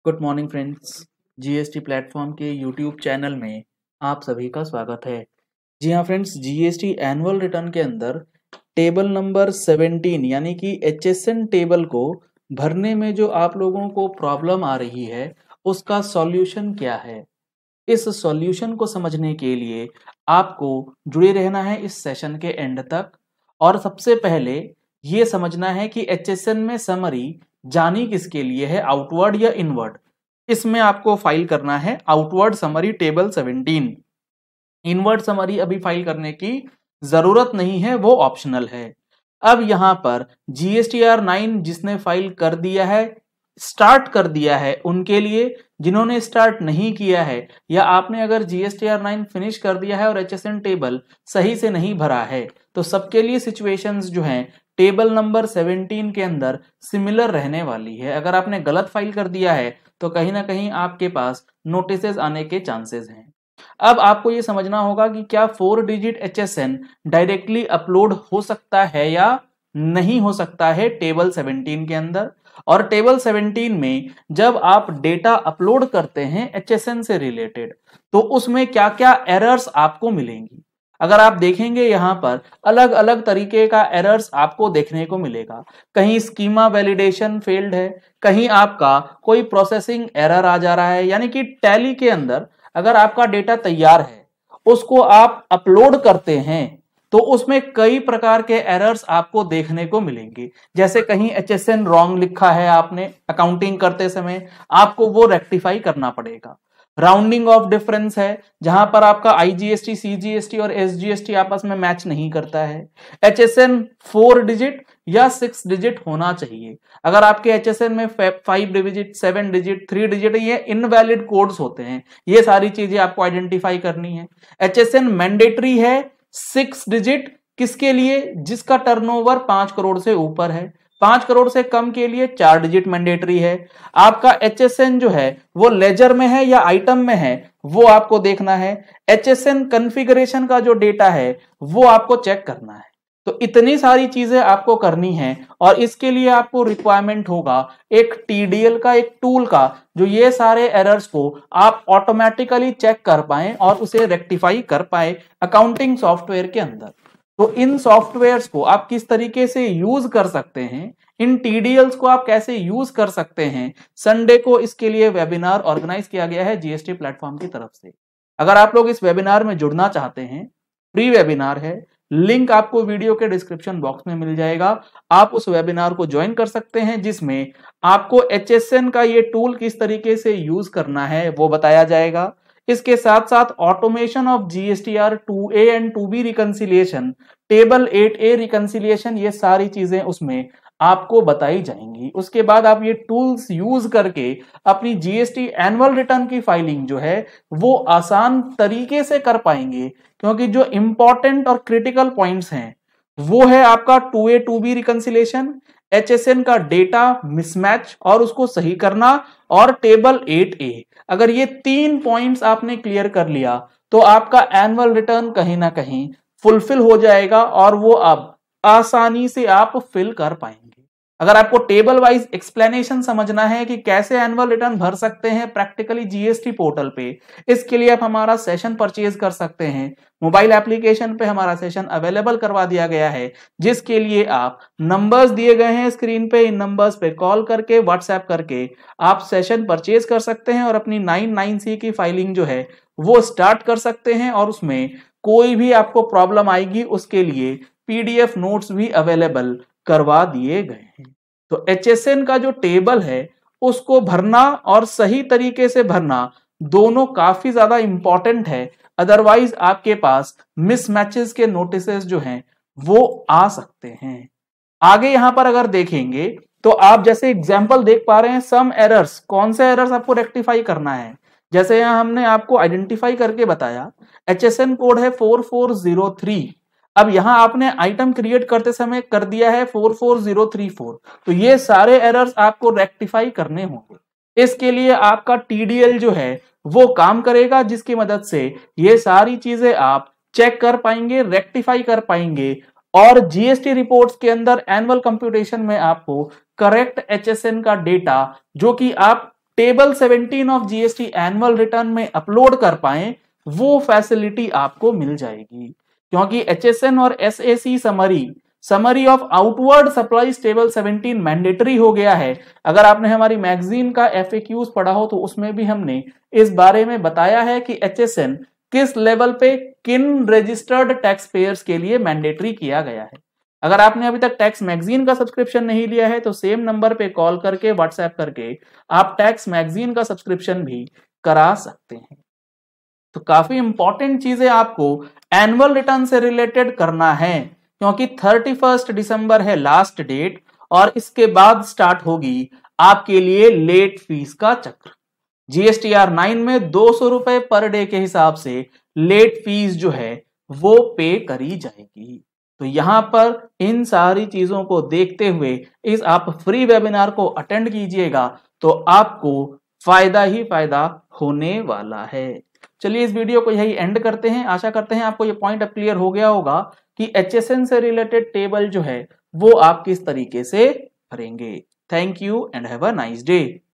Good morning friends. GST platform के YouTube channel में आप सभी का स्वागत है। जी हाँ फ्रेंड्स, जीएसटी एनुअल रिटर्न के अंदर टेबल नंबर 17 यानी कि एचएसएन टेबल को भरने में जो आप लोगों को प्रॉब्लम आ रही है उसका सॉल्यूशन क्या है, इस सॉल्यूशन को समझने के लिए आपको जुड़े रहना है इस सेशन के एंड तक। और सबसे पहले ये समझना है कि एचएसएन में समरी जानी किसके लिए है, आउटवर्ड या इनवर्ड। इसमें आपको फाइल करना है outward summary table 17। Inward summary अभी फाइल करने की जरूरत नहीं है, वो ऑप्शनल है। अब यहां पर जीएसटीआर 9 जिसने फाइल कर दिया है, स्टार्ट कर दिया है, उनके लिए, जिन्होंने स्टार्ट नहीं किया है या आपने अगर जीएसटीआर 9 फिनिश कर दिया है और एचएसएन टेबल सही से नहीं भरा है तो सबके लिए सिचुएशंस जो हैं टेबल नंबर 17 के अंदर सिमिलर रहने वाली है। अगर आपने गलत फाइल कर दिया है तो कहीं ना कहीं आपके पास नोटिसेस आने के चांसेस हैं। अब आपको ये समझना होगा कि क्या 4 डिजिट एचएसएन डायरेक्टली अपलोड हो सकता है या नहीं हो सकता है टेबल 17 के अंदर। और टेबल 17 में जब आप डेटा अपलोड करते हैं एचएसएन से रिलेटेड तो उसमें क्या क्या एरर्स आपको मिलेंगी। अगर आप देखेंगे यहां पर अलग अलग तरीके का एरर्स आपको देखने को मिलेगा। कहीं स्कीमा वैलिडेशन फेल्ड है, कहीं आपका कोई प्रोसेसिंग एरर आ जा रहा है, यानी कि टैली के अंदर अगर आपका डेटा तैयार है उसको आप अपलोड करते हैं तो उसमें कई प्रकार के एरर्स आपको देखने को मिलेंगे। जैसे कहीं एचएसएन रॉन्ग लिखा है आपने अकाउंटिंग करते समय, आपको वो रेक्टिफाई करना पड़ेगा। राउंडिंग ऑफ डिफरेंस है जहां पर आपका आईजीएसटी, सीजीएसटी और एसजीएसटी आपस में मैच नहीं करता है। एचएसएन 4 डिजिट या 6 डिजिट होना चाहिए। अगर आपके एचएसएन में 5 डिजिट, 7 डिजिट, 3 डिजिट, ये इनवैलिड कोड्स होते हैं। ये सारी चीजें आपको आइडेंटिफाई करनी है। एचएसएन मैंडेटरी है 6 डिजिट किसके लिए, जिसका टर्नओवर 5 करोड़ से ऊपर है। 5 करोड़ से कम के लिए 4 डिजिट मैंडेटरी है। आपका एचएसएन जो है वो लेजर में है या आइटम में है वो आपको देखना है। एचएसएन कॉन्फ़िगरेशन का जो डेटा है वो आपको चेक करना है। तो इतनी सारी चीजें आपको करनी है और इसके लिए आपको रिक्वायरमेंट होगा एक टीडीएल का, एक टूल का, जो ये सारे एरर्स को आप ऑटोमेटिकली चेक कर पाए और उसे रेक्टिफाई कर पाए अकाउंटिंग सॉफ्टवेयर के अंदर। तो इन सॉफ्टवेयर्स को आप किस तरीके से यूज कर सकते हैं, इन टीडीएल्स को आप कैसे यूज कर सकते हैं, संडे को इसके लिए वेबिनार ऑर्गेनाइज किया गया है जीएसटी प्लेटफॉर्म की तरफ से। अगर आप लोग इस वेबिनार में जुड़ना चाहते हैं, फ्री वेबिनार है, लिंक आपको वीडियो के डिस्क्रिप्शन बॉक्स में मिल जाएगा। आप उस वेबिनार को ज्वाइन कर सकते हैं जिसमें आपको एचएसएन का ये टूल किस तरीके से यूज करना है वो बताया जाएगा। इसके साथ साथ automation of GSTR 2A and 2B reconciliation, table 8A reconciliation, ये सारी चीजें उसमें आपको बताई जाएंगी। उसके बाद आप ये टूल्स यूज करके अपनी जीएसटी एनुअल रिटर्न की फाइलिंग जो है वो आसान तरीके से कर पाएंगे, क्योंकि जो इंपॉर्टेंट और क्रिटिकल पॉइंट्स हैं वो है आपका 2A 2B रिकंसिलिएशन, एचएसएन का डेटा मिसमैच और उसको सही करना, और टेबल 8A। अगर ये 3 पॉइंट्स आपने क्लियर कर लिया तो आपका एनुअल रिटर्न कहीं ना कहीं फुलफिल हो जाएगा और वो अब आसानी से आप फिल कर पाएंगे। अगर आपको टेबल वाइज एक्सप्लेनेशन समझना है कि कैसे एनुअल रिटर्न भर सकते हैं प्रैक्टिकली जीएसटी पोर्टल पे, इसके लिए आप हमारा सेशन परचेज कर सकते हैं। मोबाइल एप्लीकेशन पे हमारा सेशन अवेलेबल करवा दिया गया है, जिसके लिए आप नंबर्स दिए गए हैं स्क्रीन पे, इन नंबर्स पे कॉल करके, व्हाट्सएप करके आप सेशन परचेज कर सकते हैं और अपनी 99C की फाइलिंग जो है वो स्टार्ट कर सकते हैं। और उसमें कोई भी आपको प्रॉब्लम आएगी उसके लिए पीडीएफ नोट्स भी अवेलेबल करवा दिए गए हैं। तो एचएसएन का जो टेबल है उसको भरना और सही तरीके से भरना दोनों काफी ज्यादा इंपॉर्टेंट है, अदरवाइज आपके पास मिसमैचेस के नोटिसेस जो हैं वो आ सकते हैं। आगे यहां पर अगर देखेंगे तो आप जैसे एग्जांपल देख पा रहे हैं सम एरर्स, कौन से एरर्स आपको रेक्टिफाई करना है। जैसे यहां हमने आपको आइडेंटिफाई करके बताया, एचएसएन कोड है 4403। अब यहां आपने आइटम क्रिएट करते समय कर दिया है 44034, तो ये सारे एरर्स आपको रेक्टिफाई करने होंगे। इसके लिए आपका टीडीएल जो है वो काम करेगा, जिसकी मदद से ये सारी चीजें आप चेक कर पाएंगे, रेक्टिफाई कर पाएंगे और जीएसटी रिपोर्ट्स के अंदर एनुअल कंप्यूटेशन में आपको करेक्ट एचएसएन का डेटा जो कि आप table 17 of GST annual return में अपलोड कर पाए, वो फैसिलिटी आपको मिल जाएगी। क्योंकि एचएसएन और SSC summary of outward supplies table 17 mandatory हो गया है। अगर आपने हमारी मैगजीन का एफएक्यूज पढ़ा हो तो उसमें भी हमने इस बारे में बताया है कि एचएसएन किस लेवल पे किन रजिस्टर्ड टैक्स पेयर्स के लिए मैंडेटरी किया गया है। अगर आपने अभी तक टैक्स मैगजीन का सब्सक्रिप्शन नहीं लिया है तो सेम नंबर पे कॉल करके व्हाट्सएप करके आप टैक्स मैगजीन का सब्सक्रिप्शन भी करा सकते हैं। तो काफी इंपॉर्टेंट चीजें आपको एनुअल रिटर्न से रिलेटेड करना है, क्योंकि 31 दिसंबर है लास्ट डेट और इसके बाद स्टार्ट होगी आपके लिए लेट फीस का चक्र। जीएसटीआर 9 में 200 रुपए पर डे के हिसाब से लेट फीस जो है वो पे करी जाएगी। तो यहां पर इन सारी चीजों को देखते हुए इस आप फ्री वेबिनार को अटेंड कीजिएगा तो आपको फायदा ही फायदा होने वाला है। चलिए इस वीडियो को यही एंड करते हैं। आशा करते हैं आपको ये पॉइंट अब क्लियर हो गया होगा कि एचएसएन से रिलेटेड टेबल जो है वो आप किस तरीके से भरेंगे। Thank you and have a nice day.